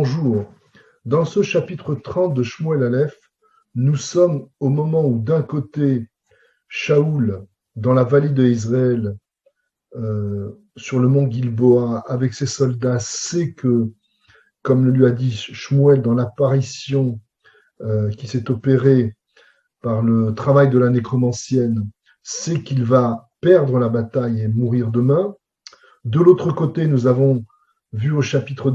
Bonjour. Dans ce chapitre 30 de Shmuel Aleph, nous sommes au moment où d'un côté, Shaoul, dans la vallée de Israël, sur le mont Gilboa, avec ses soldats, sait que, comme le lui a dit Shmuel dans l'apparition qui s'est opérée par le travail de la nécromancienne, sait qu'il va perdre la bataille et mourir demain. De l'autre côté, nous avons vu au chapitre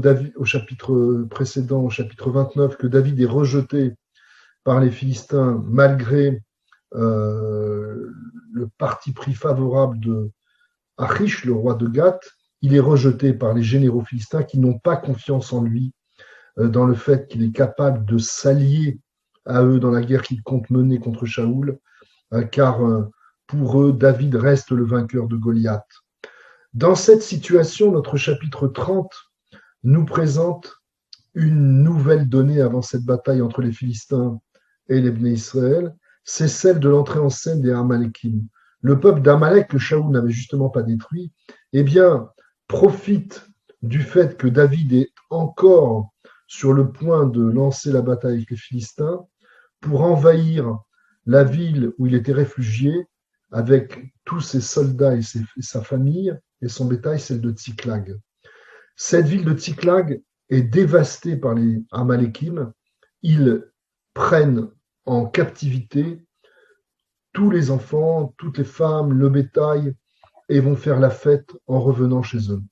précédent, au chapitre 29, que David est rejeté par les Philistins malgré le parti pris favorable de Achish, le roi de Gath. Il est rejeté par les généraux philistins qui n'ont pas confiance en lui dans le fait qu'il est capable de s'allier à eux dans la guerre qu'ils comptent mener contre Shaoul, car pour eux, David reste le vainqueur de Goliath. Dans cette situation, notre chapitre 30 nous présente une nouvelle donnée avant cette bataille entre les Philistins et les Bnei Israël, c'est celle de l'entrée en scène des Amalékim. Le peuple d'Amalek, que Shaoul n'avait justement pas détruit, eh bien, profite du fait que David est encore sur le point de lancer la bataille avec les Philistins pour envahir la ville où il était réfugié avec tous ses soldats et sa famille et son bétail, celle de Tsiklag. Cette ville de Tsiklag est dévastée par les Amalékim. Ils prennent en captivité tous les enfants, toutes les femmes, le bétail, et vont faire la fête en revenant chez eux.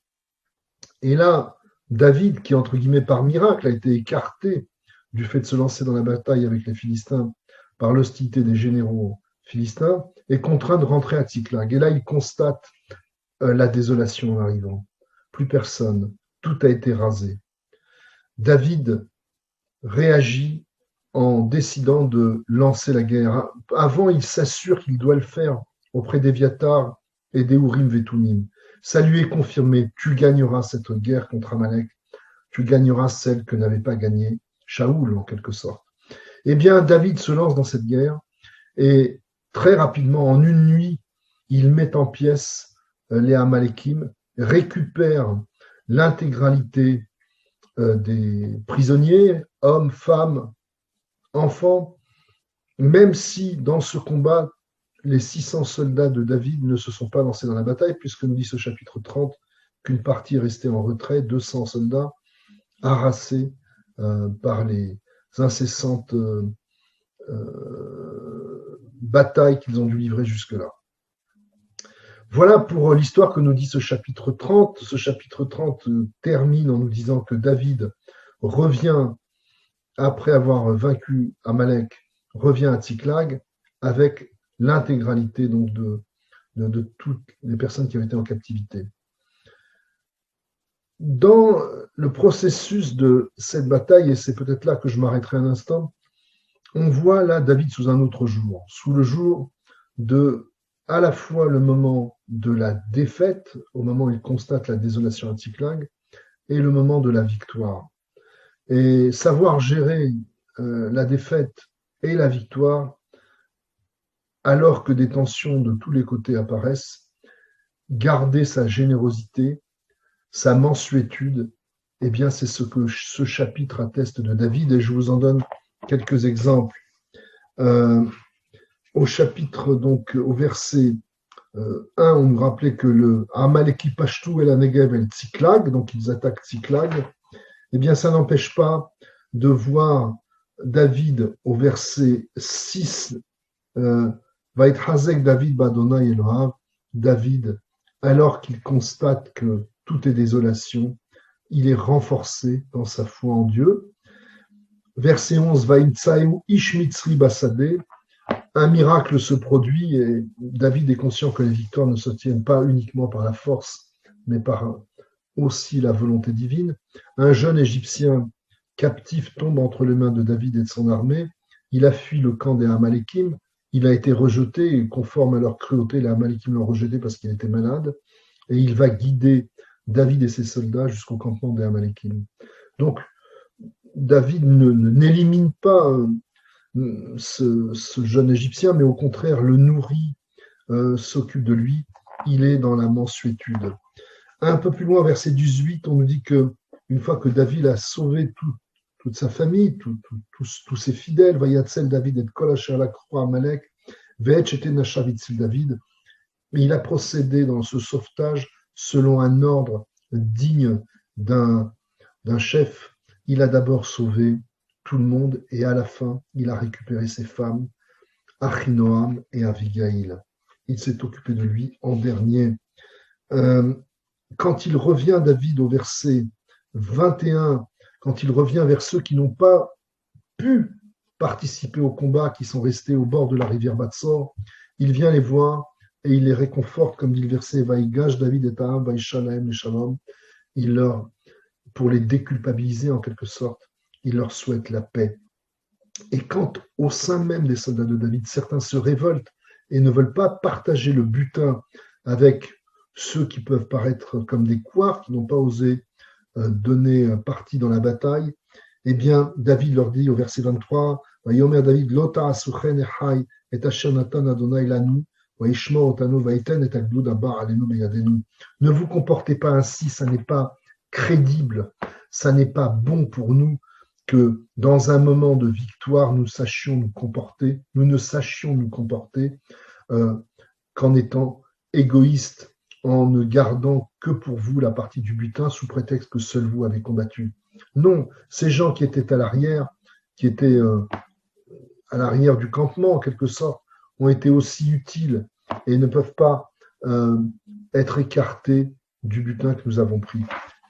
Et là, David, qui entre guillemets par miracle a été écarté du fait de se lancer dans la bataille avec les Philistins par l'hostilité des généraux philistins, est contraint de rentrer à Tsiklag. Et là, il constate la désolation en arrivant. Plus personne, tout a été rasé. David réagit en décidant de lancer la guerre. Avant, il s'assure qu'il doit le faire auprès d'Éviatar et des Urim Vetumim. Ça lui est confirmé, tu gagneras cette guerre contre Amalek, tu gagneras celle que n'avait pas gagnée Shaoul en quelque sorte. Eh bien, David se lance dans cette guerre et très rapidement, en une nuit, il met en pièces les Amalékim, récupère l'intégralité des prisonniers, hommes, femmes, enfants, même si dans ce combat, les 600 soldats de David ne se sont pas lancés dans la bataille, puisque nous dit ce chapitre 30 qu'une partie est restée en retrait, 200 soldats harassés par les incessantes batailles qu'ils ont dû livrer jusque-là. Voilà pour l'histoire que nous dit ce chapitre 30. Ce chapitre 30 termine en nous disant que David revient, après avoir vaincu Amalek, revient à Tsiklag avec l'intégralité donc de toutes les personnes qui avaient été en captivité. Dans le processus de cette bataille, et c'est peut-être là que je m'arrêterai un instant, on voit là David sous un autre jour, sous le jour de à la fois le moment de la défaite, au moment où il constate la désolation à Tsiklag, et le moment de la victoire. Et savoir gérer la défaite et la victoire, alors que des tensions de tous les côtés apparaissent, garder sa générosité, sa mansuétude, eh bien c'est ce que ce chapitre atteste de David, et je vous en donne quelques exemples. Au chapitre, donc au verset 1, on nous rappelait que le Amaleki Pashtu el Negev el Tsiklag, donc ils attaquent Tsiklag, eh bien ça n'empêche pas de voir David au verset 6, Vaït Hazek David Badonai Elohav, David, alors qu'il constate que tout est désolation, il est renforcé dans sa foi en Dieu. Verset 11, Vaïntsaïou Ish Mitzri Basadeh, un miracle se produit et David est conscient que les victoires ne se tiennent pas uniquement par la force, mais par aussi la volonté divine. Un jeune Égyptien captif tombe entre les mains de David et de son armée. Il a fui le camp des Amalékim. Il a été rejeté et conforme à leur cruauté, les Amalékim l'ont rejeté parce qu'il était malade. Et il va guider David et ses soldats jusqu'au campement des Amalékim. Donc, David n'élimine pas ce jeune Égyptien, mais au contraire le nourrit, s'occupe de lui. Il est dans la mansuétude. Un peu plus loin, verset 18, on nous dit que une fois que David a sauvé toute sa famille, tous ses fidèles, Vayatzel David et Kol Asher Lakro Amalek, Ve'et Sheten Nashavitsil David, il a procédé dans ce sauvetage selon un ordre digne d'un chef. Il a d'abord sauvé tout le monde et à la fin, il a récupéré ses femmes, Achinoam et Avigail. Il s'est occupé de lui en dernier. Quand il revient, David, au verset 21, quand il revient vers ceux qui n'ont pas pu participer au combat, qui sont restés au bord de la rivière Batsor, il vient les voir et il les réconforte, comme dit le verset Vaïgage, David et Ta'am, Vaïshalaem et Shalom. Il leur, pour les déculpabiliser en quelque sorte, il leur souhaite la paix. Et quand au sein même des soldats de David, certains se révoltent et ne veulent pas partager le butin avec ceux qui peuvent paraître comme des couards, qui n'ont pas osé donner parti dans la bataille, eh bien, David leur dit au verset 23, Vayomer David, Lota asuchen echai et asher natan Adonai lanu, vaishma otanu vaiten et agdud abar alenu beyadenu. Ne vous comportez pas ainsi, ça n'est pas crédible, ça n'est pas bon pour nous que dans un moment de victoire, nous sachions nous comporter, nous ne sachions nous comporter qu'en étant égoïstes, en ne gardant que pour vous la partie du butin sous prétexte que seul vous avez combattu. Non, ces gens qui étaient à l'arrière, qui étaient à l'arrière du campement en quelque sorte, ont été aussi utiles et ne peuvent pas être écartés du butin que nous avons pris.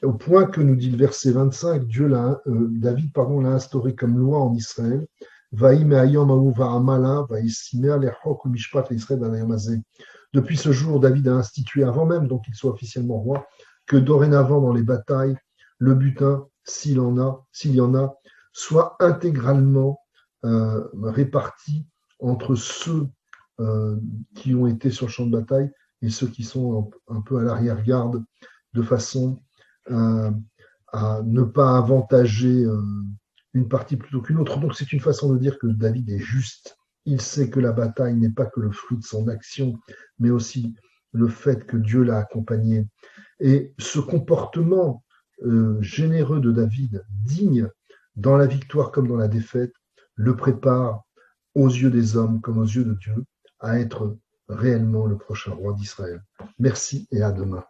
Au point que nous dit le verset 25, David l'a instauré comme loi en Israël. Depuis ce jour, David a institué, avant même donc qu'il soit officiellement roi, que dorénavant dans les batailles, le butin, s'il y en a, soit intégralement réparti entre ceux qui ont été sur le champ de bataille et ceux qui sont un peu à l'arrière-garde, de façon à ne pas avantager une partie plutôt qu'une autre. Donc c'est une façon de dire que David est juste. Il sait que la bataille n'est pas que le fruit de son action, mais aussi le fait que Dieu l'a accompagné. Et ce comportement généreux de David, digne dans la victoire comme dans la défaite, le prépare aux yeux des hommes comme aux yeux de Dieu à être réellement le prochain roi d'Israël. Merci et à demain.